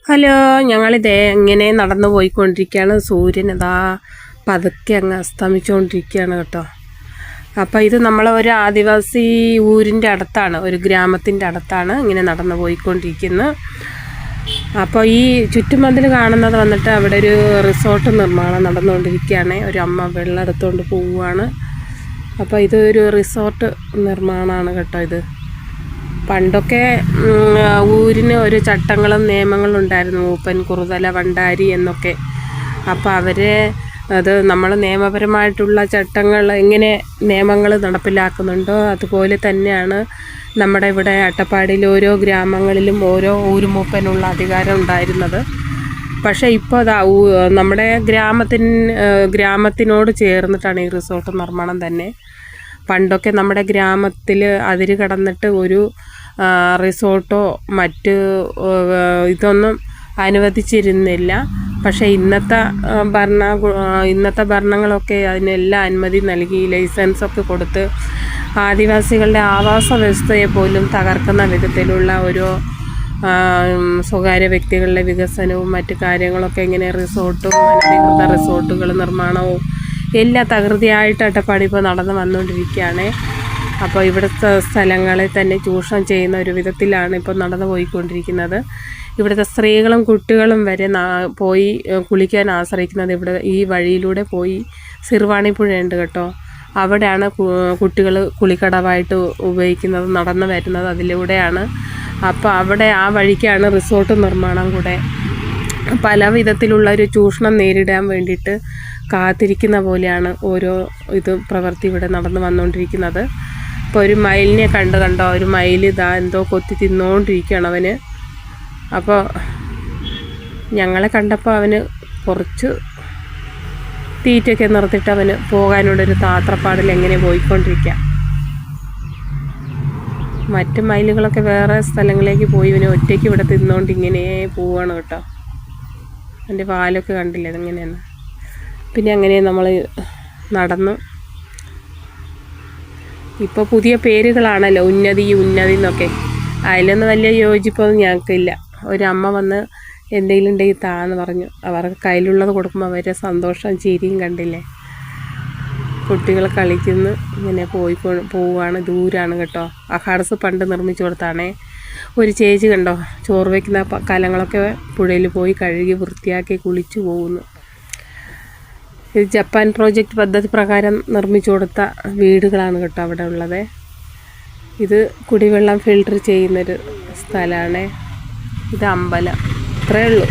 Hello, ഞങ്ങളിതേ ഇങ്ങനെ നടന്നു പോയിക്കൊണ്ടിരിക്കുകയാണ്. സൂര്യൻ ഇതാ പതുക്കെ അങ്ങ് അസ്തമിച്ചുകൊണ്ടിരിക്കുകയാണ് കേട്ടോ. അപ്പോൾ ഇത് നമ്മളെ ഒരു ആദിവാസി ഊരിൻ്റെ അടുത്താണ്, ഒരു ഗ്രാമത്തിൻ്റെ അടുത്താണ് ഇങ്ങനെ നടന്നു പോയിക്കൊണ്ടിരിക്കുന്നത്. അപ്പോൾ ഈ ചുറ്റുമതിൽ കാണുന്നത് വന്നിട്ട് അവിടെ ഒരു റിസോർട്ട് നിർമ്മാണം നടന്നുകൊണ്ടിരിക്കുകയാണ്. ഒരു അമ്മ വെള്ളം എടുത്തുകൊണ്ട് പോവുകയാണ്. അപ്പോൾ ഇതൊരു റിസോർട്ട് നിർമ്മാണമാണ് കേട്ടോ. ഇത് പണ്ടൊക്കെ ഊരിന് ഒരു ചട്ടങ്ങളും നിയമങ്ങളും ഉണ്ടായിരുന്നു, മൂപ്പൻ, കുറുതല, വണ്ടാരി എന്നൊക്കെ. അപ്പോൾ അത് നമ്മൾ നിയമപരമായിട്ടുള്ള ചട്ടങ്ങൾ എങ്ങനെ നിയമങ്ങൾ നടപ്പിലാക്കുന്നുണ്ടോ അതുപോലെ തന്നെയാണ് നമ്മുടെ ഇവിടെ അട്ടപ്പാടിയിൽ ഓരോ ഗ്രാമങ്ങളിലും ഓരോ ഊരുമൂപ്പനുള്ള അധികാരം ഉണ്ടായിരുന്നത്. പക്ഷേ ഇപ്പോൾ നമ്മുടെ ഗ്രാമത്തിനോട് ചേർന്നിട്ടാണ് ഈ റിസോർട്ട് നിർമ്മാണം തന്നെ. പണ്ടൊക്കെ നമ്മുടെ ഗ്രാമത്തിൽ അതിര് കടന്നിട്ട് ഒരു റിസോർട്ടോ മറ്റ് ഇതൊന്നും അനുവദിച്ചിരുന്നില്ല. പക്ഷേ ഇന്നത്തെ ഭരണങ്ങളൊക്കെ അതിനെല്ലാം അനുമതി നൽകി, ലൈസൻസൊക്കെ കൊടുത്ത് ആദിവാസികളുടെ ആവാസ വ്യവസ്ഥയെ പോലും തകർക്കുന്ന വിധത്തിലുള്ള ഓരോ സ്വകാര്യ വ്യക്തികളുടെ വികസനവും മറ്റു കാര്യങ്ങളൊക്കെ ഇങ്ങനെ റിസോർട്ടും അനധികൃത റിസോർട്ടുകൾ നിർമ്മാണവും എല്ലാം തകൃതിയായിട്ട് അട്ടപ്പാടി ഇപ്പോൾ നടന്നു വന്നുകൊണ്ടിരിക്കുകയാണ്. അപ്പോൾ ഇവിടുത്തെ സ്ഥലങ്ങളെ തന്നെ ചൂഷണം ചെയ്യുന്ന ഒരു വിധത്തിലാണ് ഇപ്പോൾ നടന്നു പോയിക്കൊണ്ടിരിക്കുന്നത്. ഇവിടുത്തെ സ്ത്രീകളും കുട്ടികളും വരെ പോയി കുളിക്കാൻ ആശ്രയിക്കുന്നത് ഈ വഴിയിലൂടെ പോയി സിർവാണി പുഴയുണ്ട് കേട്ടോ. അവിടെയാണ് കുട്ടികൾ കുളിക്കടവായിട്ട് ഉപയോഗിക്കുന്നത്, നടന്നു വരുന്നത് അതിലൂടെയാണ്. അപ്പോൾ ആ വഴിക്കാണ് റിസോർട്ട് നിർമ്മാണം കൂടെ. പല വിധത്തിലുള്ള ഒരു ചൂഷണം നേരിടാൻ വേണ്ടിയിട്ട് കാത്തിരിക്കുന്ന പോലെയാണ് ഓരോ പ്രവൃത്തി ഇവിടെ നടന്നു വന്നുകൊണ്ടിരിക്കുന്നത്. ഇപ്പോൾ ഒരു മയിലിനെ കണ്ടോ, ഒരു മയിൽ എന്തോ കൊത്തി തിന്നുകൊണ്ടിരിക്കുകയാണ് അവന്. അപ്പോൾ ഞങ്ങളെ കണ്ടപ്പോൾ അവന് കുറച്ച് തീറ്റയൊക്കെ നിർത്തിയിട്ട് അവന് പോകാനുള്ളൊരു താത്രപ്പാടിൽ എങ്ങനെ പോയിക്കൊണ്ടിരിക്കുക. മറ്റ് മയിലുകളൊക്കെ വേറെ സ്ഥലങ്ങളിലേക്ക് പോയി, ഇവന് ഒറ്റയ്ക്ക് ഇവിടെ തിന്നുകൊണ്ട് ഇങ്ങനെ പോവുകയാണ് കേട്ടോ. എൻ്റെ പാലൊക്കെ കണ്ടില്ലേ അതെങ്ങനെയാണ്. പിന്നെ അങ്ങനെ നമ്മൾ നടന്നു. ഇപ്പോൾ പുതിയ പേരുകളാണല്ലോ, ഉന്നതി എന്നൊക്കെ. അതിലൊന്നും വലിയ യോജിപ്പൊന്നും ഞങ്ങൾക്കില്ല. ഒരമ്മ വന്ന് എന്തെങ്കിലും ഉണ്ടെങ്കിൽ താന്ന് പറഞ്ഞു. അവർക്ക് കയ്യിലുള്ളത് കൊടുക്കുമ്പോൾ അവരുടെ സന്തോഷം ചിരിയും കണ്ടില്ലേ. കുട്ടികൾ കളിക്കുന്നു, ഇങ്ങനെ പോവുകയാണ്. ദൂരാണ് കേട്ടോ. അഹാർസ് പണ്ട് നിർമ്മിച്ചു കൊടുത്താണേ. ഒരു ചേച്ചി കണ്ടോ, ചോറ് വയ്ക്കുന്ന കലങ്ങളൊക്കെ പുഴയിൽ പോയി കഴുകി വൃത്തിയാക്കി കുളിച്ചു പോകുന്നു. ഇത് ജപ്പാൻ പ്രോജക്റ്റ് പദ്ധതി പ്രകാരം നിർമ്മിച്ചു കൊടുത്ത വീടുകളാണ് കേട്ടോ അവിടെ ഉള്ളത്. ഇത് കുടിവെള്ളം ഫിൽട്ടർ ചെയ്യുന്നൊരു സ്ഥലമാണ്. ഇത് അമ്പലം. ഇത്രയേ ഉള്ളൂ.